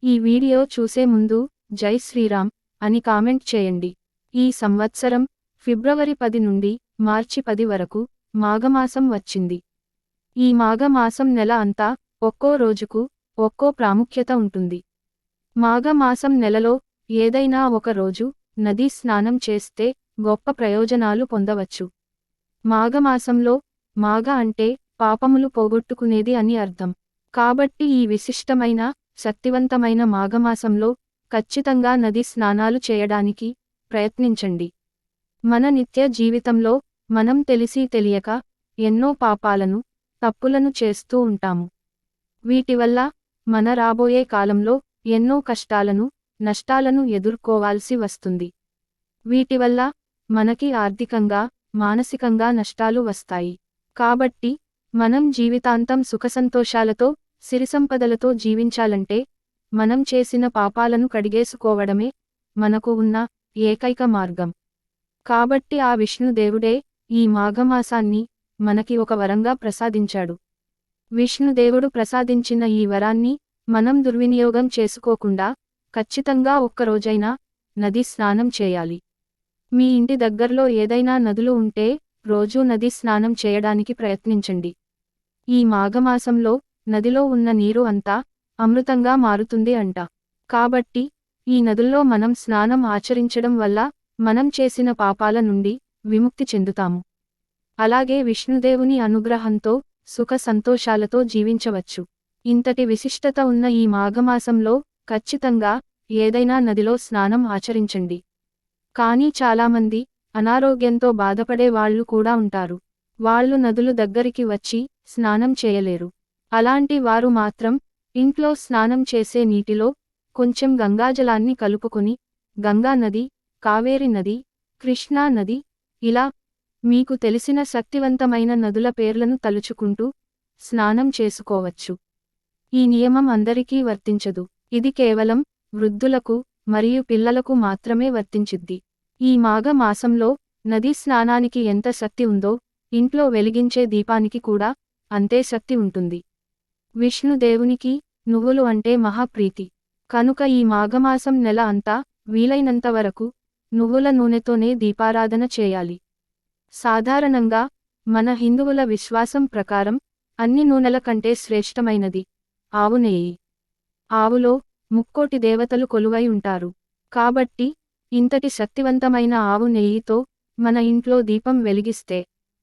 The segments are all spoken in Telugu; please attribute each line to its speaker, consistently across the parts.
Speaker 1: ఈ వీడియో చూసే ముందు జై శ్రీరామ్ అని కామెంట్ చేయండి. ఈ సంవత్సరం ఫిబ్రవరి 10 నుండి మార్చి 10 వరకు మాఘమాసం వచ్చింది. ఈ మాఘమాసం నెల అంతా ఒక్కో రోజుకు ఒక్కో ప్రాముఖ్యత ఉంటుంది. మాఘమాసం నెలలో ఏదైనా ఒక రోజు నదీ స్నానం చేస్తే గొప్ప ప్రయోజనాలు పొందవచ్చు. మాఘమాసంలో మాఘ అంటే పాపములు పోగొట్టుకునేది అని అర్థం. కాబట్టి ఈ విశిష్టమైన శక్తివంతమైన మాఘమాసంలో ఖచ్చితంగా నది స్నానాలు చేయడానికి ప్రయత్నించండి. మన నిత్య జీవితంలో మనం తెలిసి తెలియక ఎన్నో పాపాలను తప్పులను చేస్తూ ఉంటాము. వీటి వల్ల మన రాబోయే కాలంలో ఎన్నో కష్టాలను నష్టాలను ఎదుర్కోవాల్సి వస్తుంది. వీటి వల్ల మనకి ఆర్థికంగా మానసికంగా నష్టాలు వస్తాయి. కాబట్టి మనం జీవితాంతం సుఖసంతోషాలతో సిరిసంపదలతో జీవించాలంటే మనం చేసిన పాపాలను కడిగేసుకోవడమే మనకు ఉన్న ఏకైక మార్గం. కాబట్టి ఆ విష్ణుదేవుడే ఈ మాఘమాసాన్ని మనకి ఒక వరంగా ప్రసాదించాడు. విష్ణుదేవుడు ప్రసాదించిన ఈ వరాన్ని మనం దుర్వినియోగం చేసుకోకుండా ఖచ్చితంగా ఒక్కరోజైనా నది స్నానం చేయాలి. మీ ఇంటి దగ్గర్లో ఏదైనా నదులు ఉంటే రోజూ నది స్నానం చేయడానికి ప్రయత్నించండి. ఈ మాఘమాసంలో నదిలో ఉన్న నీరు అంతా అమృతంగా మారుతుంది అంట. కాబట్టి ఈ నదుల్లో మనం స్నానం ఆచరించడం వల్ల మనం చేసిన పాపాల నుండి విముక్తి చెందుతాము. అలాగే విష్ణుదేవుని అనుగ్రహంతో సుఖ సంతోషాలతో జీవించవచ్చు. ఇంతటి విశిష్టత ఉన్న ఈ మాఘమాసంలో ఖచ్చితంగా ఏదైనా నదిలో స్నానం ఆచరించండి. కానీ చాలామంది అనారోగ్యంతో బాధపడే వాళ్ళు కూడా ఉంటారు. వాళ్ళు నదులు దగ్గరికి వచ్చి స్నానం చేయలేరు. అలాంటి వారు మాత్రం ఇంట్లో స్నానం చేసే నీటిలో కొంచెం గంగాజలాన్ని కలుపుకొని గంగా నది, కావేరి నది, కృష్ణా నది ఇలా మీకు తెలిసిన శక్తివంతమైన నదుల పేర్లను తలుచుకుంటూ స్నానం చేసుకోవచ్చు. ఈ నియమం అందరికీ వర్తించదు. ఇది కేవలం వృద్ధులకు మరియు పిల్లలకు మాత్రమే వర్తించిద్ది. ఈ మాఘ మాసంలో నదీ స్నానానికి ఎంత శక్తి ఉందో ఇంట్లో వెలిగించే దీపానికి కూడా అంతే శక్తి ఉంటుంది. విష్ణుదేవునికి నువ్వులు అంటే మహాప్రీతి. కనుక ఈ మాఘమాసం నెల అంతా వీలైనంత వరకు నువ్వుల నూనెతోనే దీపారాధన చేయాలి. సాధారణంగా మన హిందువుల విశ్వాసం ప్రకారం అన్ని నూనెల కంటే శ్రేష్టమైనది ఆవు నెయ్యి. ఆవులో ముక్కోటి దేవతలు కొలువై ఉంటారు. కాబట్టి ఇంతటి శక్తివంతమైన ఆవు నెయ్యితో మన ఇంట్లో దీపం వెలిగిస్తే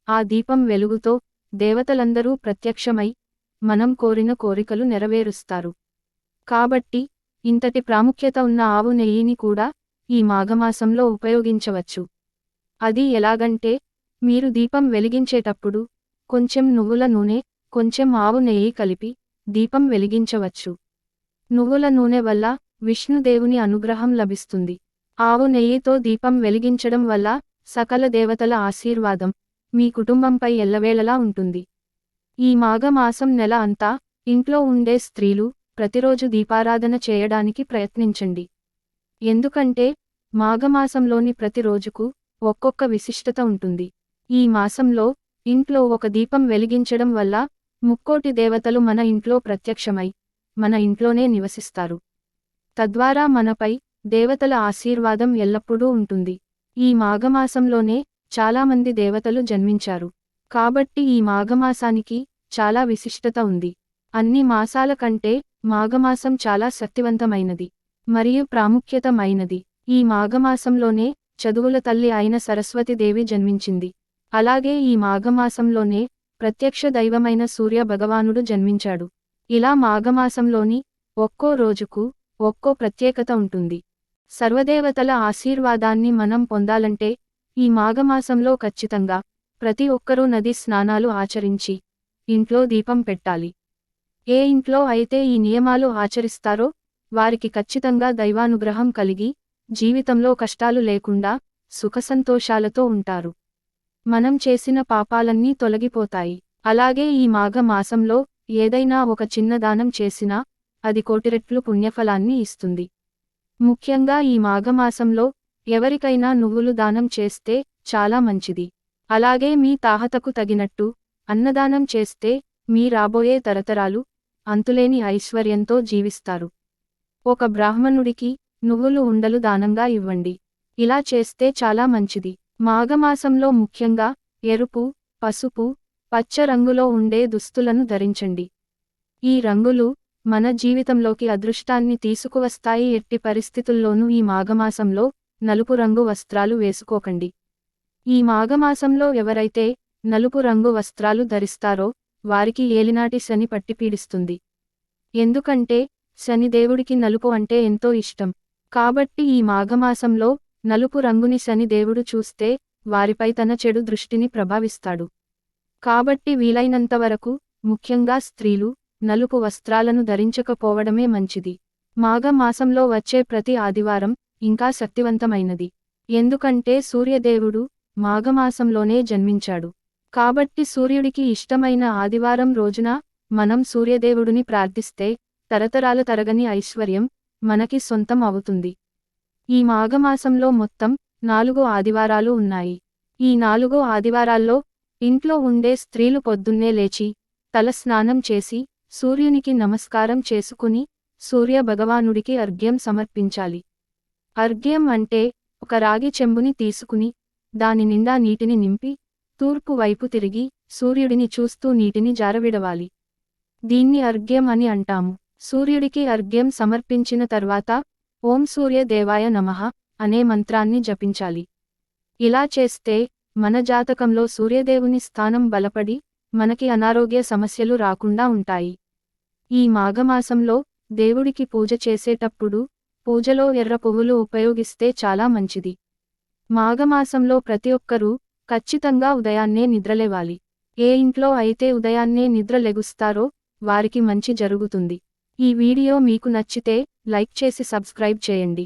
Speaker 1: ఆ దీపం వెలుగుతో దేవతలందరూ ప్రత్యక్షమై మనం కోరిన కోరికలు నెరవేరుస్తారు. కాబట్టి ఇంతటి ప్రాముఖ్యత ఉన్న ఆవు నెయ్యిని కూడా ఈ మాఘమాసంలో ఉపయోగించవచ్చు. అది ఎలాగంటే మీరు దీపం వెలిగించేటప్పుడు కొంచెం నువ్వుల నూనె, కొంచెం ఆవు నెయ్యి కలిపి దీపం వెలిగించవచ్చు. నువ్వుల నూనె వల్ల విష్ణుదేవుని అనుగ్రహం లభిస్తుంది. ఆవు నెయ్యితో దీపం వెలిగించడం వల్ల సకల దేవతల ఆశీర్వాదం మీ కుటుంబంపై ఎల్లవేళలా ఉంటుంది. ఈ మాఘమాసం నెల అంతా ఇంట్లో ఉండే స్త్రీలు ప్రతిరోజు దీపారాధన చేయడానికి ప్రయత్నించండి. ఎందుకంటే మాఘమాసంలోని ప్రతి రోజుకు ఒక్కొక్క విశిష్టత ఉంటుంది. ఈ మాసంలో ఇంట్లో ఒక దీపం వెలిగించడం వల్ల ముక్కోటి దేవతలు మన ఇంట్లో ప్రత్యక్షమై మన ఇంట్లోనే నివసిస్తారు. తద్వారా మనపై దేవతల ఆశీర్వాదం ఎల్లప్పుడూ ఉంటుంది. ఈ మాఘమాసంలోనే చాలామంది దేవతలు జన్మించారు. కాబట్టి ఈ మాఘమాసానికి చాలా విశిష్టత ఉంది. అన్ని మాసాల కంటే మాఘమాసం చాలా శక్తివంతమైనది మరియు ప్రాముఖ్యతమైనది. ఈ మాఘమాసంలోనే చదువుల తల్లి అయిన సరస్వతీదేవి జన్మించింది. అలాగే ఈ మాఘమాసంలోనే ప్రత్యక్ష దైవమైన సూర్య భగవానుడు జన్మించాడు. ఇలా మాఘమాసంలోని ఒక్కో రోజుకు ఒక్కో ప్రత్యేకత ఉంటుంది. సర్వదేవతల ఆశీర్వాదాన్ని మనం పొందాలంటే ఈ మాఘమాసంలో ఖచ్చితంగా ప్రతి ఒక్కరూ నది స్నానాలు ఆచరించి ఇంట్లో దీపం పెట్టాలి. ఏ ఇంట్లో అయితే ఈ నియమాలు ఆచరిస్తారో వారికి ఖచ్చితంగా దైవానుగ్రహం కలిగి జీవితంలో కష్టాలు లేకుండా సుఖసంతోషాలతో ఉంటారు. మనం చేసిన పాపాలన్నీ తొలగిపోతాయి. అలాగే ఈ మాఘ మాసంలో ఏదైనా ఒక చిన్న దానం చేసినా అది కోటిరెట్లు పుణ్యఫలాన్ని ఇస్తుంది. ముఖ్యంగా ఈ మాఘమాసంలో ఎవరికైనా నువ్వులు దానం చేస్తే చాలా మంచిది. అలాగే మీ తాహతకు తగినట్టు అన్నదానం చేస్తే మీ రాబోయే తరతరాలు అంతులేని ఐశ్వర్యంతో జీవిస్తారు. ఒక బ్రాహ్మణుడికి నువ్వులు ఉండలు దానంగా ఇవ్వండి. ఇలా చేస్తే చాలా మంచిది. మాఘమాసంలో ముఖ్యంగా ఎరుపు, పసుపు, పచ్చ రంగులో ఉండే దుస్తులను ధరించండి. ఈ రంగులు మన జీవితంలోకి అదృష్టాన్ని తీసుకువస్తాయి. ఎట్టి పరిస్థితుల్లోనూ ఈ మాఘమాసంలో నలుపు రంగు వస్త్రాలు వేసుకోకండి. ఈ మాఘమాసంలో ఎవరైతే నలుపు రంగు వస్త్రాలు ధరిస్తారో వారికి ఏలినాటి శని పట్టిపీడిస్తుంది. ఎందుకంటే శనిదేవుడికి నలుపు అంటే ఎంతో ఇష్టం. కాబట్టి ఈ మాఘమాసంలో నలుపు రంగుని శనిదేవుడు చూస్తే వారిపై తన చెడు దృష్టిని ప్రభావిస్తాడు. కాబట్టి వీలైనంతవరకు, ముఖ్యంగా స్త్రీలు, నలుపు వస్త్రాలను ధరించకపోవడమే మంచిది. మాఘమాసంలో వచ్చే ప్రతి ఆదివారం ఇంకా శక్తివంతమైనది. ఎందుకంటే సూర్యదేవుడు మాఘమాసంలోనే జన్మించాడు. కాబట్టి సూర్యుడికి ఇష్టమైన ఆదివారం రోజున మనం సూర్యదేవుడిని ప్రార్థిస్తే తరతరాల తరగని ఐశ్వర్యం మనకి సొంతం అవుతుంది. ఈ మాఘమాసంలో మొత్తం 4 ఆదివారాలు ఉన్నాయి. ఈ 4 ఆదివారాల్లో ఇంట్లో ఉండే స్త్రీలు పొద్దున్నే లేచి తల స్నానం చేసి సూర్యునికి నమస్కారం చేసుకుని సూర్య భగవానుడికి అర్ఘ్యం సమర్పించాలి. అర్ఘ్యం అంటే ఒక రాగి చెంబుని తీసుకుని దాని నిండా నీటిని నింపి తూర్పు వైపు తిరిగి సూర్యుడిని చూస్తూ నీటిని జారవిడవాలి. దీన్ని అర్ఘ్యం అని అంటాము. సూర్యుడికి అర్ఘ్యం సమర్పించిన తర్వాత ఓం సూర్య దేవాయ నమః అనే మంత్రాన్ని జపించాలి. ఇలా చేస్తే మన జాతకంలో సూర్యదేవుని స్థానం బలపడి మనకి అనారోగ్య సమస్యలు రాకుండా ఉంటాయి. ఈ మాఘమాసంలో దేవుడికి పూజ చేసేటప్పుడు పూజలో ఎర్ర పువ్వులు ఉపయోగిస్తే చాలా మంచిది. మాఘమాసంలో ప్రతి ఒక్కరూ ఖచ్చితంగా ఉదయాన్నే నిద్రలేవాలి. ఏ ఇంట్లో అయితే ఉదయాన్నే నిద్ర లెగుస్తారో వారికి మంచి జరుగుతుంది. ఈ వీడియో మీకు నచ్చితే లైక్ చేసి సబ్స్క్రైబ్ చేయండి.